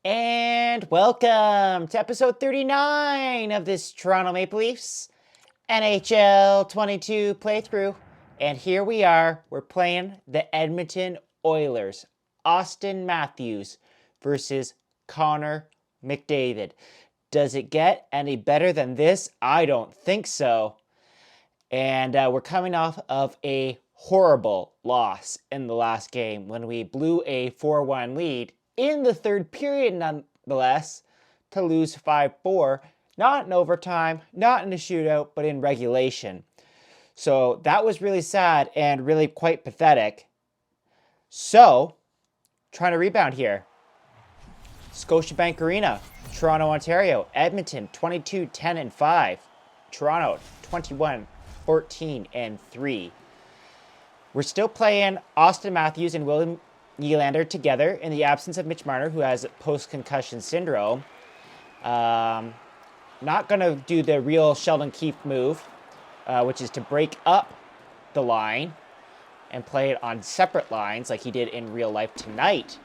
And welcome to episode 39 of this Toronto Maple Leafs NHL 22 playthrough. And here we are. We're playing the Edmonton Oilers. Austin Matthews versus Connor McDavid. Does it get any better than this? I don't think so. And we're coming off of a horrible loss in the last game when we blew a 4-1 lead in the third period, nonetheless, to lose 5-4. Not in overtime, not in a shootout, but in regulation. So that was really sad and really quite pathetic. So, trying to rebound here. Scotiabank Arena, Toronto, Ontario. Edmonton, 22-10-5. Toronto, 21-14-3. We're still playing Austin Matthews and William Nylander together in the absence of Mitch Marner, who has post-concussion syndrome. Not going to do the real Sheldon Keefe move, which is to break up the line and play it on separate lines like he did in real life tonight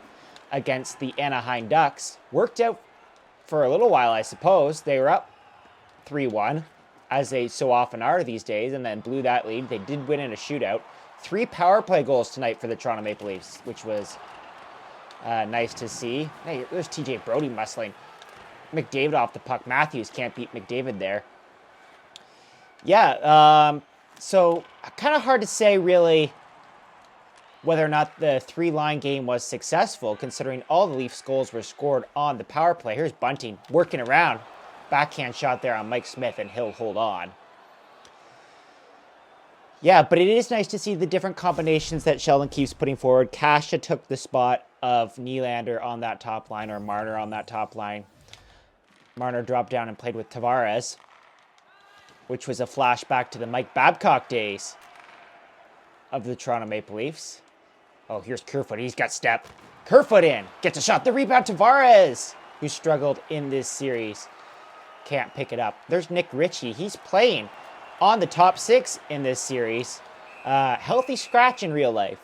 against the Anaheim Ducks. Worked out for a little while, I suppose. They were up 3-1, as they so often are these days, and then blew that lead. They did win in a shootout. 3 power play goals tonight for the Toronto Maple Leafs, which was nice to see. Hey, there's TJ Brody muscling McDavid off the puck. Matthews can't beat McDavid there. Yeah, so kind of hard to say really whether or not the 3-line game was successful, considering all the Leafs goals were scored on the power play. Here's Bunting working around. Backhand shot there on Mike Smith, and he'll hold on. Yeah, but it is nice to see the different combinations that Sheldon keeps putting forward. Kasha took the spot of Nylander on that top line, or Marner on that top line. Marner dropped down and played with Tavares, which was a flashback to the Mike Babcock days of the Toronto Maple Leafs. Oh, here's Kerfoot. He's got step. Kerfoot in. Gets a shot. The rebound, Tavares, who struggled in this series. Can't pick it up. There's Nick Ritchie. He's playing on the top 6 in this series. Healthy scratch in real life.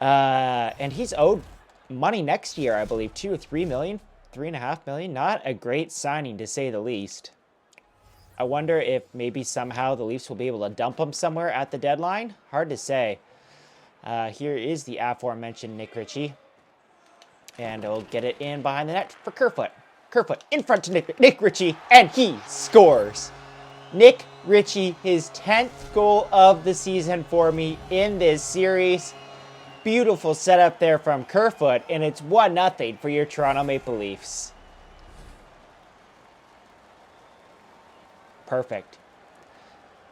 And he's owed money next year, I believe. 2 or 3 million, 3.5 million. Not a great signing, to say the least. I wonder if maybe somehow the Leafs will be able to dump him somewhere at the deadline. Hard to say. Here is the aforementioned Nick Ritchie. And he'll get it in behind the net for Kerfoot. Kerfoot in front to Nick Ritchie, and he scores. Nick Ritchie, his 10th goal of the season for me in this series. Beautiful setup there from Kerfoot, and it's 1-0 for your Toronto Maple Leafs. Perfect.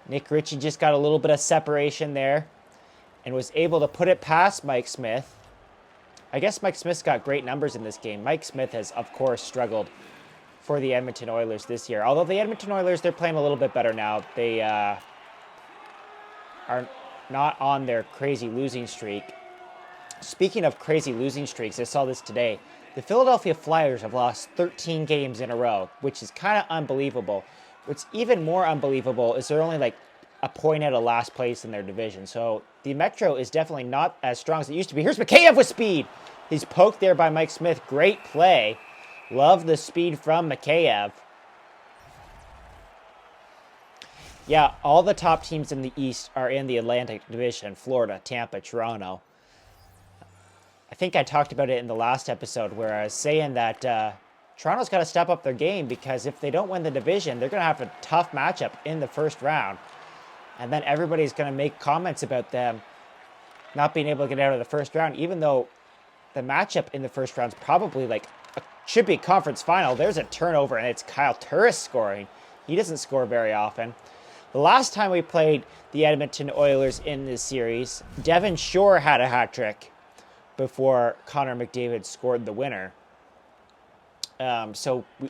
Nick Ritchie just got a little bit of separation there and was able to put it past Mike Smith. I guess Mike Smith's got great numbers in this game. Mike Smith has, of course, struggled for the Edmonton Oilers this year. Although the Edmonton Oilers, they're playing a little bit better now. They are not on their crazy losing streak. Speaking of crazy losing streaks, I saw this today. The Philadelphia Flyers have lost 13 games in a row, which is kind of unbelievable. What's even more unbelievable is they're only like a point out of last place in their division. So the Metro is definitely not as strong as it used to be. Here's Mcdavid with speed. He's poked there by Mike Smith. Great play. Love the speed from Mcdavid. Yeah, all the top teams in the East are in the Atlantic Division. Florida, Tampa, Toronto. I think I talked about it in the last episode where I was saying that Toronto's got to step up their game, because if they don't win the division, they're going to have a tough matchup in the first round. And then everybody's going to make comments about them not being able to get out of the first round, even though the matchup in the first round is probably like should be a conference final. There's a turnover, and it's Kyle Turris scoring. He doesn't score very often. The last time we played the Edmonton Oilers in this series, Devin Shore had a hat trick before Connor McDavid scored the winner. So we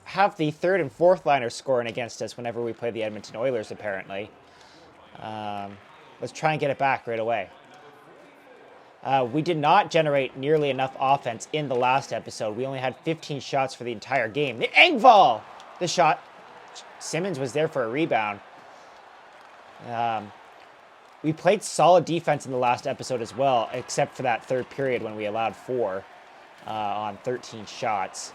have the third and fourth liners scoring against us whenever we play the Edmonton Oilers, apparently. Let's try and get it back right away. We did not generate nearly enough offense in the last episode. We only had 15 shots for the entire game. The Engvall! The shot. Simmons was there for a rebound. We played solid defense in the last episode as well, except for that third period when we allowed 4. on 13 shots.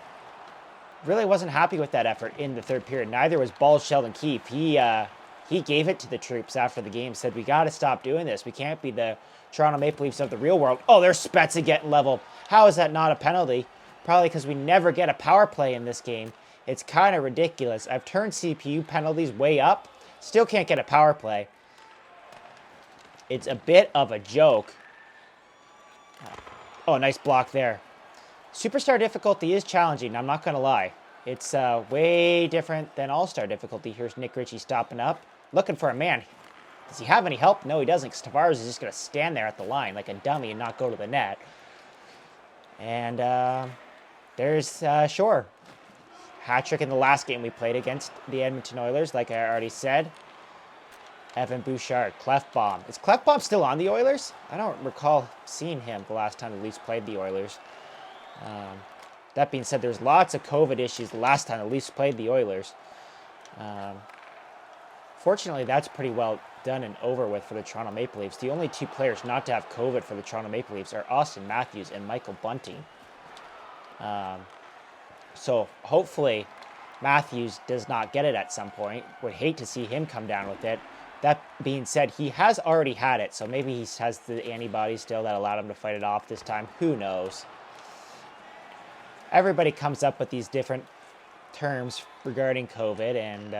Really wasn't happy with that effort in the third period. Neither was Bald Sheldon Keefe. He gave it to the troops after the game, said, we got to stop doing this. We can't be the Toronto Maple Leafs of the real world. Oh, there's Spezza getting leveled. How is that not a penalty? Probably because we never get a power play in this game. It's kind of ridiculous. I've turned CPU penalties way up. Still can't get a power play. It's a bit of a joke. Oh, nice block there. Superstar difficulty is challenging, I'm not going to lie. It's way different than All-Star difficulty. Here's Nick Ritchie stopping up. Looking for a man. Does he have any help? No, he doesn't, because Tavares is just going to stand there at the line like a dummy and not go to the net. And there's Shore. Hat-trick in the last game we played against the Edmonton Oilers, like I already said. Evan Bouchard, Clefbaum. Is Clefbaum still on the Oilers? I don't recall seeing him the last time the Leafs played the Oilers. That being said, there's lots of COVID issues the last time the Leafs played the Oilers. Fortunately, that's pretty well done and over with for the Toronto Maple Leafs. The only two players not to have COVID for the Toronto Maple Leafs are Austin Matthews and Michael Bunting. So hopefully Matthews does not get it at some point. Would hate to see him come down with it. That being said, he has already had it, so maybe he has the antibodies still that allowed him to fight it off this time. Who knows? Everybody comes up with these different terms regarding COVID, and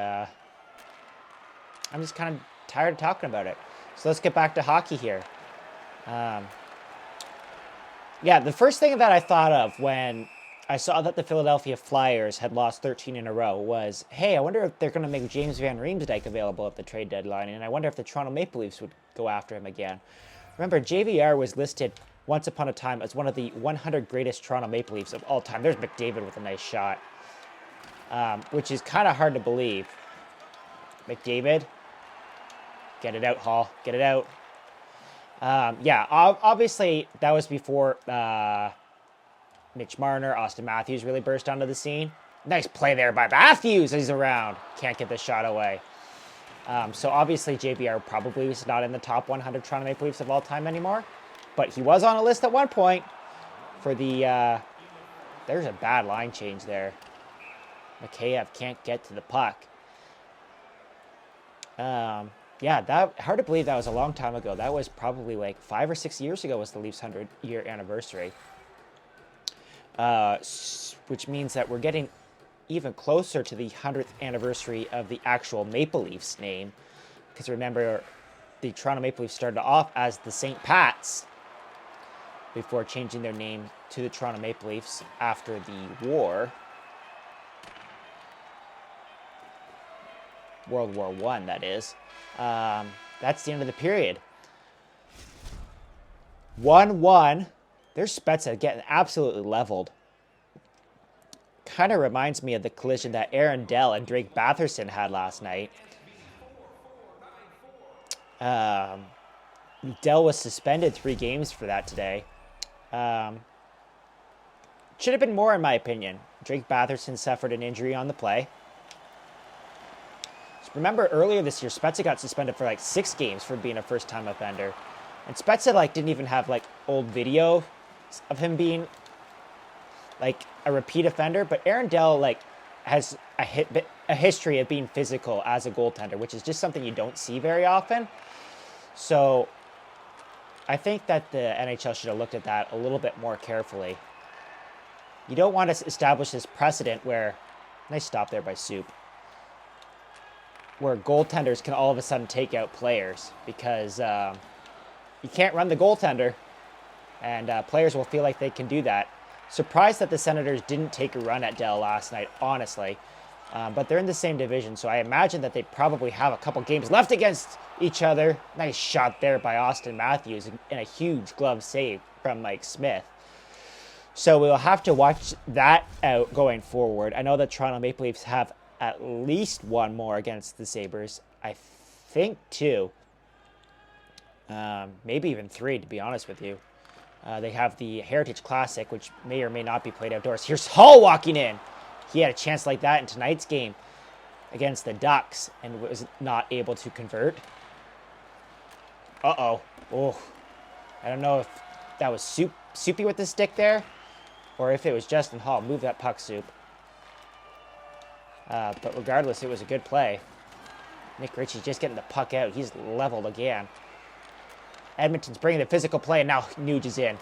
I'm just kind of tired of talking about it. So let's get back to hockey here. Yeah, the first thing that I thought of when I saw that the Philadelphia Flyers had lost 13 in a row was, hey, I wonder if they're going to make James Van Riemsdyk available at the trade deadline, and I wonder if the Toronto Maple Leafs would go after him again. Remember, JVR was listed once upon a time as one of the 100 greatest Toronto Maple Leafs of all time. There's McDavid with a nice shot, which is kind of hard to believe. McDavid, get it out, Hall, get it out. Yeah, obviously that was before Mitch Marner, Austin Matthews really burst onto the scene. Nice play there by Matthews. He's around. Can't get the shot away. So obviously JBR probably is not in the top 100 Toronto Maple Leafs of all time anymore. But he was on a list at one point for the... there's a bad line change there. Mikheyev can't get to the puck. Yeah, that hard to believe that was a long time ago. That was probably like 5 or 6 years ago was the Leafs' 100-year anniversary. Which means that we're getting even closer to the 100th anniversary of the actual Maple Leafs name. Because remember, the Toronto Maple Leafs started off as the St. Pats before changing their name to the Toronto Maple Leafs after the war. World War I, that is. That's the end of the period. 1-1. There's Spezza getting absolutely leveled. Kind of reminds me of the collision that Aaron Dell and Drake Batherson had last night. Dell was suspended 3 games for that today. Should have been more, in my opinion. Drake Batherson suffered an injury on the play. So remember, earlier this year, Spezza got suspended for like 6 games for being a first-time offender. And Spezza didn't even have old video of him being a repeat offender, but Aaron Dell has a history of being physical as a goaltender, which is just something you don't see very often. So I think that the NHL should have looked at that a little bit more carefully. You don't want to establish this precedent where, nice stop there by Soup, where goaltenders can all of a sudden take out players because you can't run the goaltender. And players will feel like they can do that. Surprised that the Senators didn't take a run at Dell last night, honestly. But they're in the same division, so I imagine that they probably have a couple games left against each other. Nice shot there by Austin Matthews and a huge glove save from Mike Smith. So we'll have to watch that out going forward. I know that Toronto Maple Leafs have at least one more against the Sabres. I think 2. Maybe even 3, to be honest with you. They have the Heritage Classic, which may or may not be played outdoors. Here's Hall walking in. He had a chance like that in tonight's game against the Ducks and was not able to convert. Uh-oh. Oh, I don't know if that was Soupy with the stick there. Or if it was Justin Hall, move that puck, Soup. But regardless, it was a good play. Nick Ritchie's just getting the puck out. He's leveled again. Edmonton's bringing the physical play, and now Nuge is in.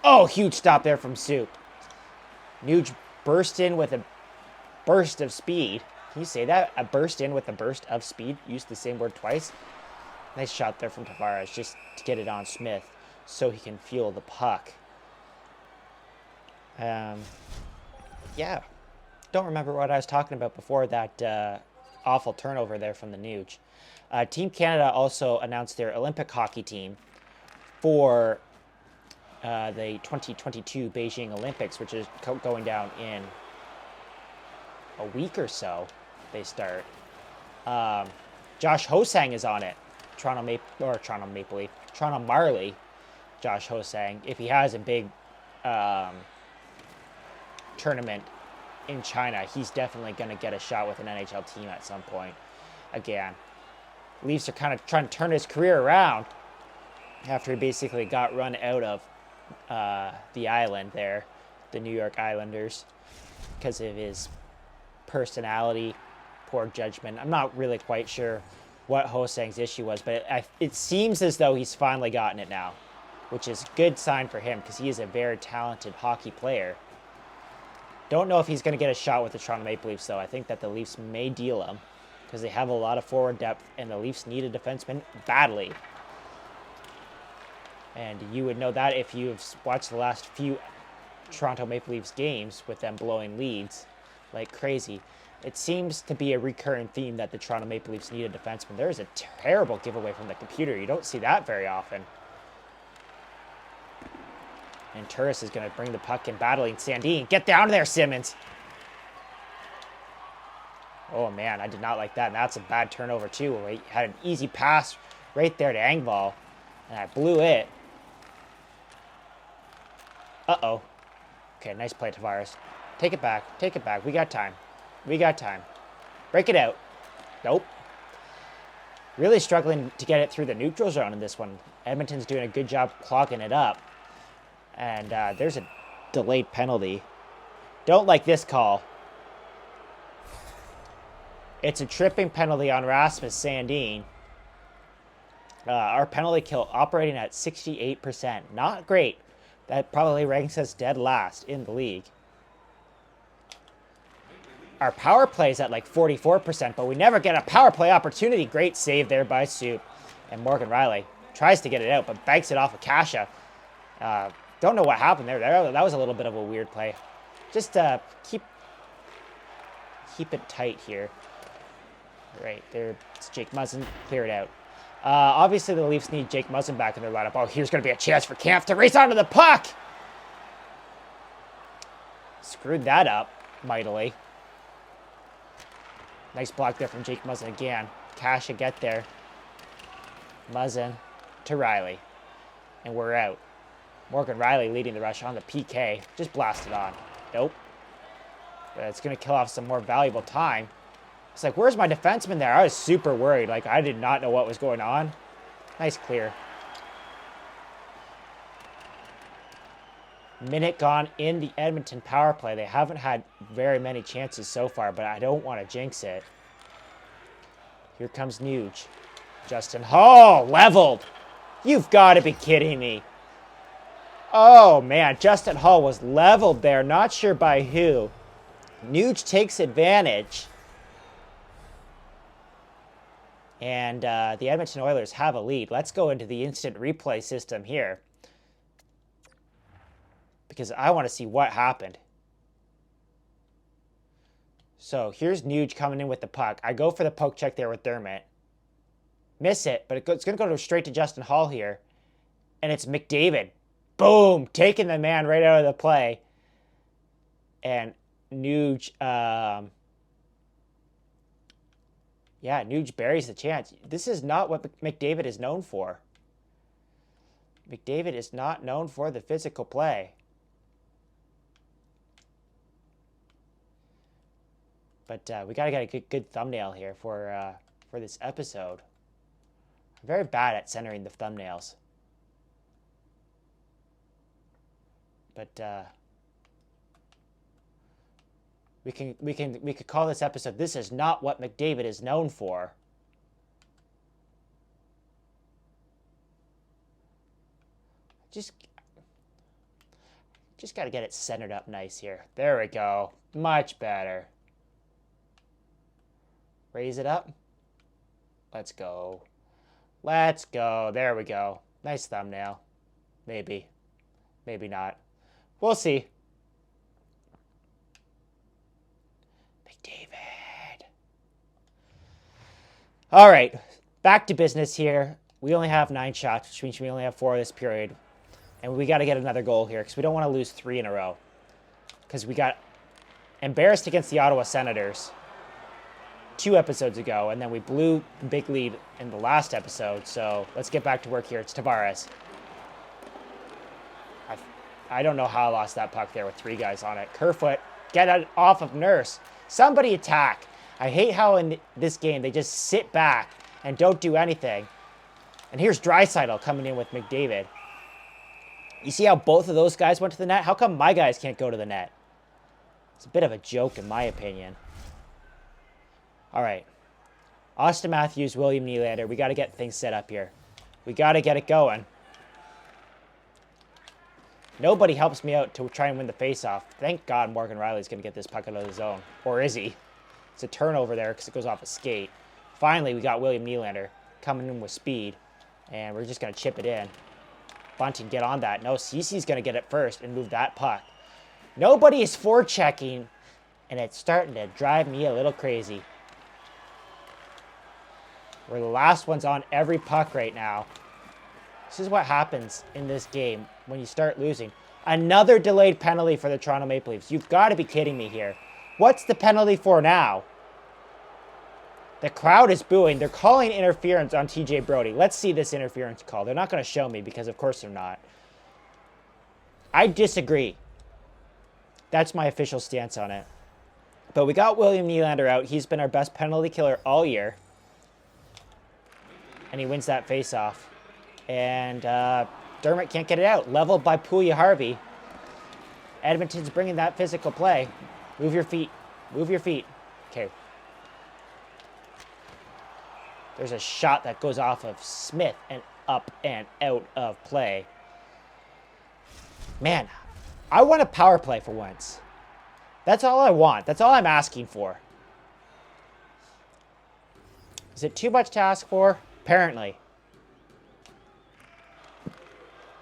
Oh, huge stop there from Soup. Nuge burst in with a burst of speed. Can you say that? A burst in with a burst of speed? Used the same word twice. Nice shot there from Tavares just to get it on Smith so he can fuel the puck. Yeah. Don't remember what I was talking about before that awful turnover there from the Nuge. Team Canada also announced their Olympic hockey team for the 2022 Beijing Olympics, which is going down in a week or so. They start. Josh Hosang is on it. Toronto Marley. Josh Hosang. If he has a big tournament in China, he's definitely going to get a shot with an NHL team at some point. Again, Leafs are kind of trying to turn his career around after he basically got run out of the island there, the New York Islanders, because of his personality, poor judgment. I'm not really quite sure what Hosang's issue was, but it seems as though he's finally gotten it now, which is a good sign for him because he is a very talented hockey player. Don't know if he's going to get a shot with the Toronto Maple Leafs, though. I think that the Leafs may deal him because they have a lot of forward depth, and the Leafs need a defenseman badly. And you would know that if you've watched the last few Toronto Maple Leafs games with them blowing leads like crazy. It seems to be a recurring theme that the Toronto Maple Leafs need a defenseman. There is a terrible giveaway from the computer. You don't see that very often. And Turris is going to bring the puck in, battling Sandin. Get down there, Simmons. Oh, man, I did not like that. And that's a bad turnover, too. He had an easy pass right there to Engvall, and I blew it. Uh-oh. Okay, nice play, Tavares. Take it back. Take it back. We got time. We got time. Break it out. Nope. Really struggling to get it through the neutral zone in this one. Edmonton's doing a good job clogging it up. And there's a delayed penalty. Don't like this call. It's a tripping penalty on Rasmus Sandin. Our penalty kill operating at 68%. Not great. That probably ranks us dead last in the league. Our power play is at like 44%, but we never get a power play opportunity. Great save there by Soup. And Morgan Riley tries to get it out, but banks it off of Kasha. Don't know what happened there. That was a little bit of a weird play. Just keep it tight here. Right there, it's Jake Muzzin. Clear it out. Obviously, the Leafs need Jake Muzzin back in their lineup. Oh, here's going to be a chance for Kampf to race onto the puck. Screwed that up mightily. Nice block there from Jake Muzzin again. Kasha get there. Muzzin to Riley. And we're out. Morgan Riley leading the rush on the PK. Just blast it on. Nope. It's going to kill off some more valuable time. It's like, where's my defenseman there? I was super worried. Like, I did not know what was going on. Nice clear. Minute gone in the Edmonton power play. They haven't had very many chances so far, but I don't want to jinx it. Here comes Nuge. Justin Hall leveled. You've got to be kidding me. Oh, man. Justin Hall was leveled there. Not sure by who. Nuge takes advantage. And the Edmonton Oilers have a lead. Let's go into the instant replay system here, because I want to see what happened. So here's Nuge coming in with the puck. I go for the poke check there with Dermott. Miss it, but it's going to go straight to Justin Hall here. And it's Mcdavid. Boom! Taking the man right out of the play. And Nuge... yeah, Nuge buries the chance. This is not what McDavid is known for. McDavid is not known for the physical play. But we got to get a good thumbnail here for this episode. I'm very bad at centering the thumbnails. But We could call this episode, "This is not what McDavid is known for." Just got to get it centered up nice here. There we go. Much better. Raise it up. Let's go. Let's go. There we go. Nice thumbnail. Maybe. Maybe not. We'll see. McDavid. All right. Back to business here. We only have 9 shots, which means we only have 4 this period. And we got to get another goal here because we don't want to lose 3 in a row. Because we got embarrassed against the Ottawa Senators 2 episodes ago, and then we blew the big lead in the last episode. So let's get back to work here. It's Tavares. I don't know how I lost that puck there with 3 guys on it. Kerfoot, get it off of Nurse. Somebody attack. I hate how in this game they just sit back and don't do anything. And here's Draisaitl coming in with McDavid. You see how both of those guys went to the net? How come my guys can't go to the net? It's a bit of a joke in my opinion. All right. Austin Matthews, William Nylander. We got to get things set up here. We got to get it going. Nobody helps me out to try and win the faceoff. Thank God Morgan Rielly's going to get this puck out of the zone. Or is he? It's a turnover there because it goes off a skate. Finally, we got William Nylander coming in with speed. And we're just going to chip it in. Bunting, get on that. No, Cece's going to get it first and move that puck. Nobody is forechecking, and it's starting to drive me a little crazy. We're the last ones on every puck right now. This is what happens in this game when you start losing. Another delayed penalty for the Toronto Maple Leafs. You've got to be kidding me here. What's the penalty for now? The crowd is booing. They're calling interference on TJ Brody. Let's see this interference call. They're not going to show me because, of course, they're not. I disagree. That's my official stance on it. But we got William Nylander out. He's been our best penalty killer all year. And he wins that faceoff. And Dermott can't get it out. Leveled by Puljujärvi. Edmonton's bringing that physical play. Move your feet. Move your feet. Okay. There's a shot that goes off of Smith and up and out of play. Man, I want a power play for once. That's all I want. That's all I'm asking for. Is it too much to ask for? Apparently.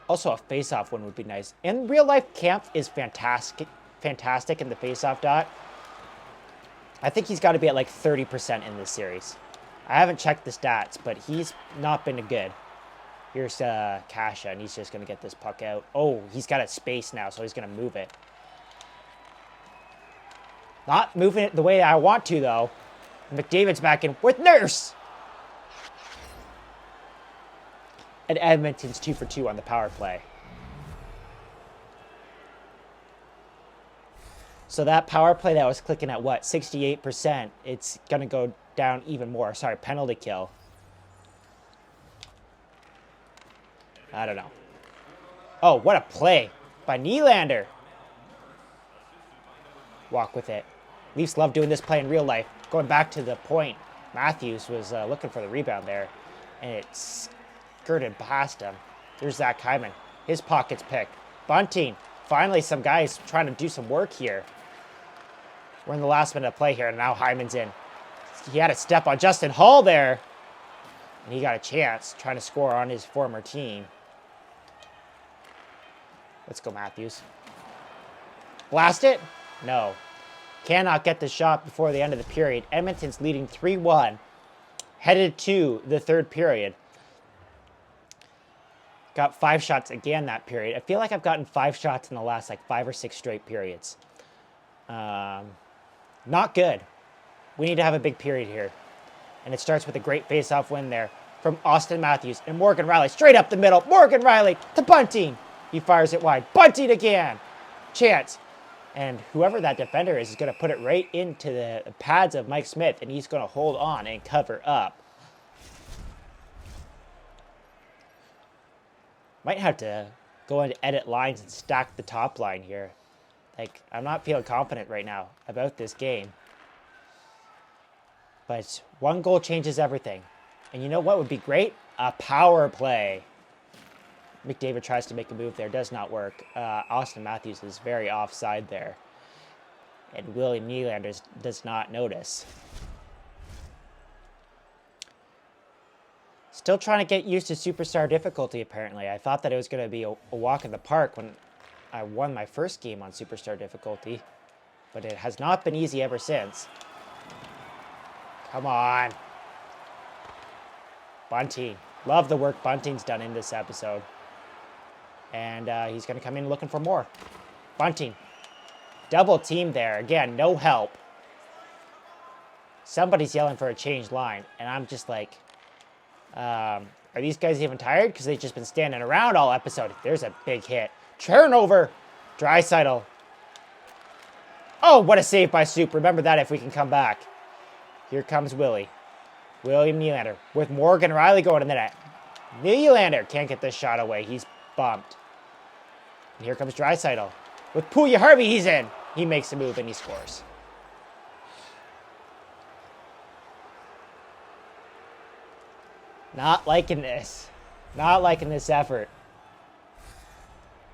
Also, a face-off one would be nice. In real life, Kampf is fantastic in the face-off dot. I think he's got to be at like 30% in this series. I haven't checked the stats, but he's not been good. Here's Kasha, and he's just going to get this puck out. Oh, he's got it spaced now, so he's going to move it. Not moving it the way I want to, though. McDavid's back in with Nurse. And Edmonton's 2 for 2 on the power play. So that power play that was clicking at, what, 68%, it's going to go down even more. Sorry, penalty kill. I don't know. Oh, what a play by Nylander. Walk with it. Leafs love doing this play in real life. Going back to the point, Matthews was looking for the rebound there, and it skirted past him. There's Zach Hyman. His pocket's picked. Bunting. Finally, some guys trying to do some work here. We're in the last minute of play here, and now Hyman's in. He had a step on Justin Hall there. And he got a chance trying to score on his former team. Let's go, Matthews. Blast it? No. Cannot get the shot before the end of the period. Edmonton's leading 3-1. Headed to the third period. Got 5 shots again that period. I feel like I've gotten 5 shots in the last like 5 or 6 straight periods. Not good. We need to have a big period here. And it starts with a great face-off win there from Austin Matthews and Morgan Rielly. Straight up the middle. Morgan Rielly to Bunting. He fires it wide. Bunting again. Chance. And whoever that defender is going to put it right into the pads of Mike Smith, and he's going to hold on and cover up. Might have to go into edit lines and stack the top line here. Like, I'm not feeling confident right now about this game. But one goal changes everything. And you know what would be great? A power play. Mcdavid tries to make a move there. Does not work. Austin Matthews is very offside there. And William Nylander does not notice. Still trying to get used to Superstar difficulty, apparently. I thought that it was going to be a walk in the park when I won my first game on Superstar difficulty. But it has not been easy ever since. Come on. Bunting. Love the work Bunting's done in this episode. And he's going to come in looking for more. Bunting. Double team there. Again, no help. Somebody's yelling for a changed line. And I'm just like, are these guys even tired? Because they've just been standing around all episode. There's a big hit. Turnover. Draisaitl. Oh, what a save by Soup. Remember that if we can come back. Here comes William Nylander with Morgan Riley going in the net. Nylander can't get this shot away. He's bumped. And here comes Draisaitl. With Puljujärvi, he's in. He makes a move and he scores. Not liking this. Not liking this effort.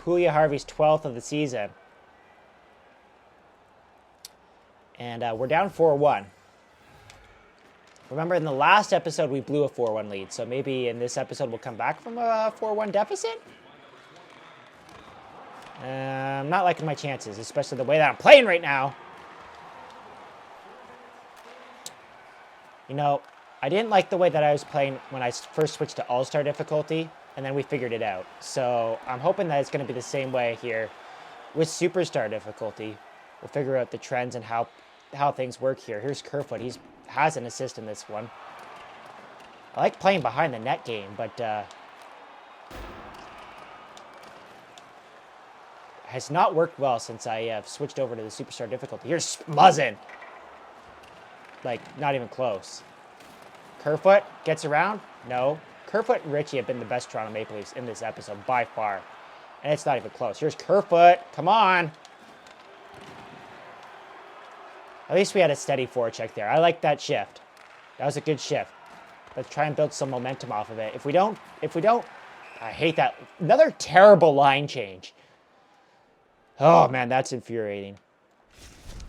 Puljujärvi's 12th of the season. And we're down 4-1. Remember, in the last episode, we blew a 4-1 lead. So maybe in this episode, we'll come back from a 4-1 deficit? I'm not liking my chances, especially the way that I'm playing right now. You know, I didn't like the way that I was playing when I first switched to All-Star difficulty, and then we figured it out. So I'm hoping that it's going to be the same way here with Superstar difficulty. We'll figure out the trends and how things work here. Here's Kerfoot. He has an assist in this one. I like playing behind the net game, but has not worked well since I have switched over to the Superstar difficulty. Here's Muzzin. Like, not even close. Kerfoot gets around. No. Kerfoot and Richie have been the best Toronto Maple Leafs in this episode by far. And it's not even close. Here's Kerfoot. Come on. At least we had a steady forecheck there. I like that shift. That was a good shift. Let's try and build some momentum off of it. If we don't, I hate that. Another terrible line change. Oh, man, that's infuriating.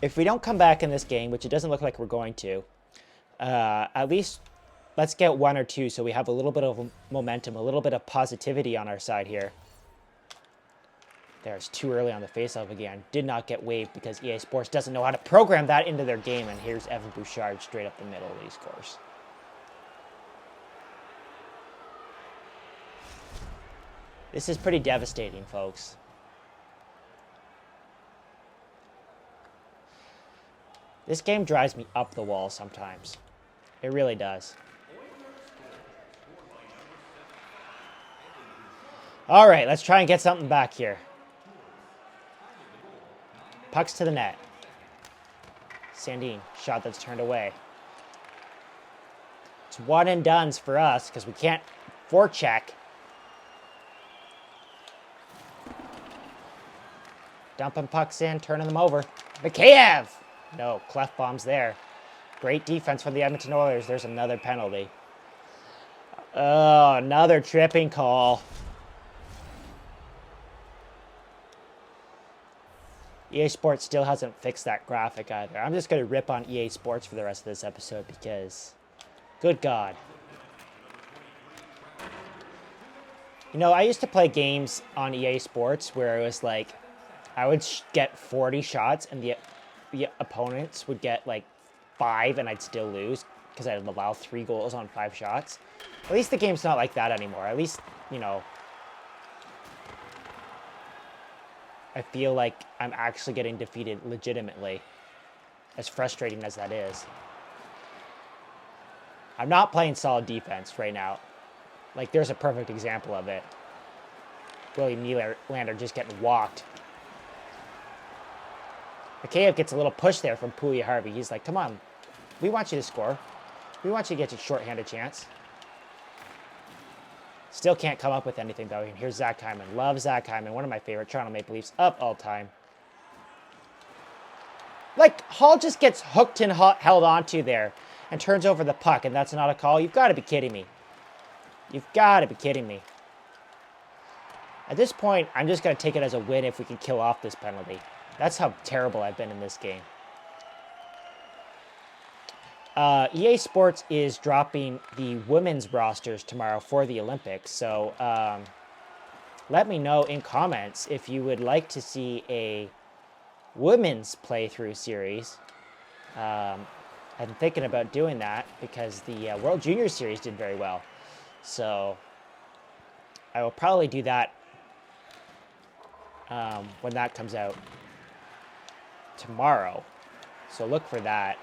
If we don't come back in this game, which it doesn't look like we're going to, at least let's get 1 or 2 so we have a little bit of momentum, a little bit of positivity on our side here. There's too early on the faceoff again. Did not get waived because EA Sports doesn't know how to program that into their game. And here's Evan Bouchard straight up the middle. He scores. This is pretty devastating, folks. This game drives me up the wall sometimes. It really does. All right, let's try and get something back here. Pucks to the net. Sandin, shot that's turned away. It's one and dones for us because we can't forecheck. Dumping pucks in, turning them over. Mcdavid! No, cleft bombs there. Great defense from the Edmonton Oilers. There's another penalty. Oh, another tripping call. EA Sports still hasn't fixed that graphic either. I'm just going to rip on EA Sports for the rest of this episode because, good God. You know, I used to play games on EA Sports where it was like, I would get 40 shots and the opponents would get like 5 and I'd still lose because I'd allow 3 goals on 5 shots. At least the game's not like that anymore. At least, you know, I feel like I'm actually getting defeated legitimately, as frustrating as that is. I'm not playing solid defense right now. Like, there's a perfect example of it. William Nylander just getting walked. Mcdavid gets a little push there from Puljujärvi. He's like, come on, we want you to score. We want you to get your shorthanded chance. Still can't come up with anything, though. And here's Zach Hyman. Love Zach Hyman. One of my favorite Toronto Maple Leafs of all time. Like, Hall just gets hooked and held onto there and turns over the puck, and that's not a call? You've got to be kidding me. You've got to be kidding me. At this point, I'm just going to take it as a win if we can kill off this penalty. That's how terrible I've been in this game. EA Sports is dropping the women's rosters tomorrow for the Olympics. So let me know in comments if you would like to see a women's playthrough series. I'm thinking about doing that because the World Junior Series did very well. So I will probably do that when that comes out tomorrow. So look for that.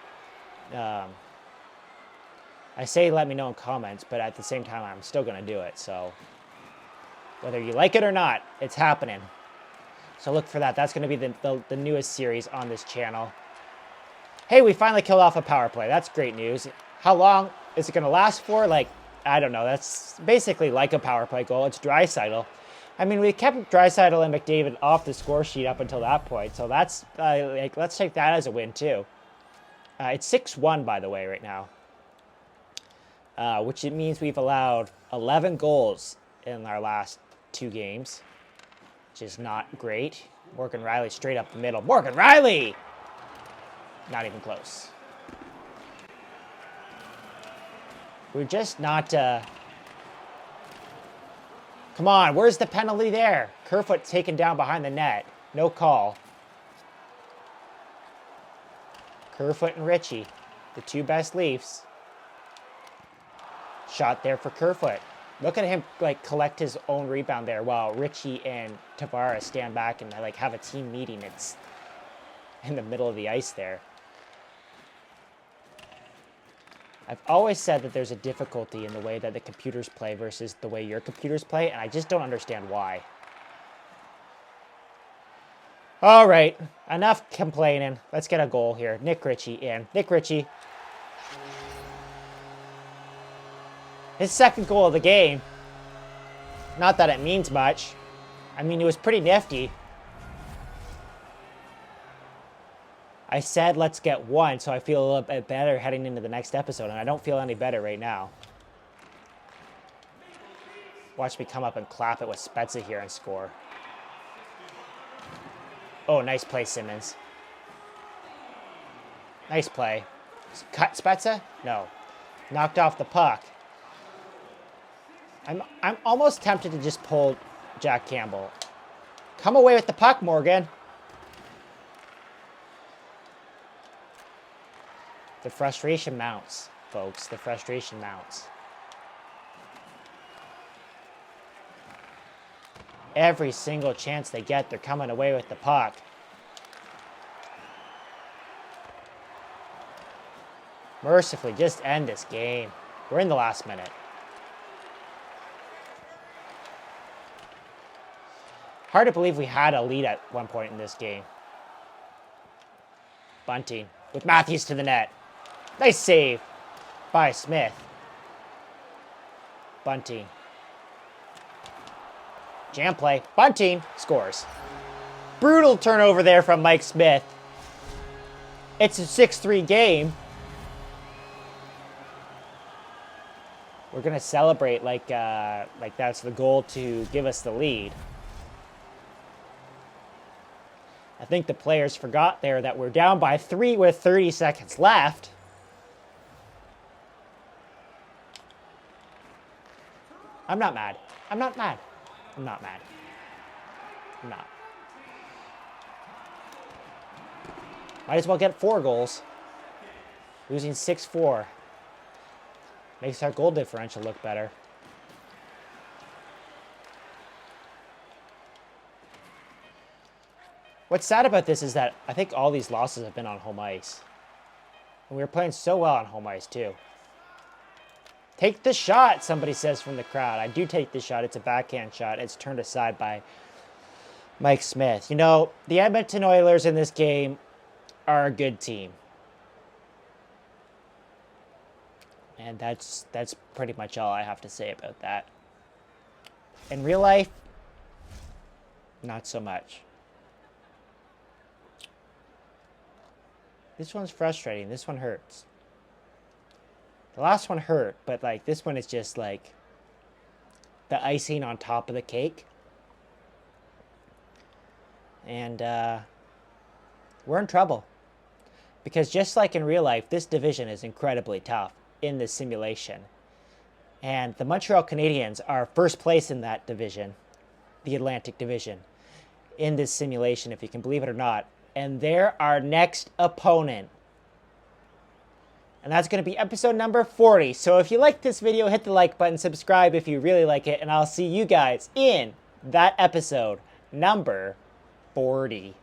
I say let me know in comments, but at the same time, I'm still going to do it. So whether you like it or not, it's happening. So look for that. That's going to be the newest series on this channel. Hey, we finally killed off a power play. That's great news. How long is it going to last for? Like, I don't know. That's basically like a power play goal. It's Draisaitl. I mean, we kept Draisaitl and Mcdavid off the score sheet up until that point. So that's, like, let's take that as a win, too. It's 6-1, by the way, right now. Which it means we've allowed 11 goals in our last 2 games. Which is not great. Morgan Rielly straight up the middle. Morgan Rielly! Not even close. We're just not... Come on, where's the penalty there? Kerfoot taken down behind the net. No call. Kerfoot and Ritchie, the 2 best Leafs. Shot there for Kerfoot. Look at him like collect his own rebound there while Ritchie and Tavares stand back and like have a team meeting. It's in the middle of the ice there. I've always said that there's a difficulty in the way that the computers play versus the way your computers play, and I just don't understand why. All right, enough complaining. Let's get a goal here. Nick Ritchie in. Nick Ritchie. His second goal of the game. Not that it means much. I mean, it was pretty nifty. I said let's get 1, so I feel a little bit better heading into the next episode, and I don't feel any better right now. Watch me come up and clap it with Spezza here and score. Oh, nice play, Simmons. Nice play. Cut Spezza? No. Knocked off the puck. I'm almost tempted to just pull Jack Campbell. Come away with the puck, Morgan. The frustration mounts, folks. The frustration mounts. Every single chance they get, they're coming away with the puck. Mercifully, just end this game. We're in the last minute. Hard to believe we had a lead at one point in this game. Bunting with Matthews to the net. Nice save by Smith. Bunting. Jam play. Bunting scores. Brutal turnover there from Mike Smith. It's a 6-3 game. We're going to celebrate like that's the goal to give us the lead. I think the players forgot there that we're down by 3 with 30 seconds left. I'm not mad. I'm not mad. I'm not mad. I'm not. Might as well get 4 goals. Losing 6-4. Makes our goal differential look better. What's sad about this is that I think all these losses have been on home ice. And we were playing so well on home ice, too. Take the shot, somebody says from the crowd. I do take the shot. It's a backhand shot. It's turned aside by Mike Smith. You know, the Edmonton Oilers in this game are a good team. And that's pretty much all I have to say about that. In real life, not so much. This one's frustrating. This one hurts. The last one hurt, but like this one is just like the icing on top of the cake. And we're in trouble. Because just like in real life, this division is incredibly tough in this simulation. And the Montreal Canadiens are first place in that division, the Atlantic Division, in this simulation, if you can believe it or not. And they're our next opponent. And that's going to be episode number 40. So if you like this video, hit the like button, subscribe if you really like it, and I'll see you guys in that episode number 40.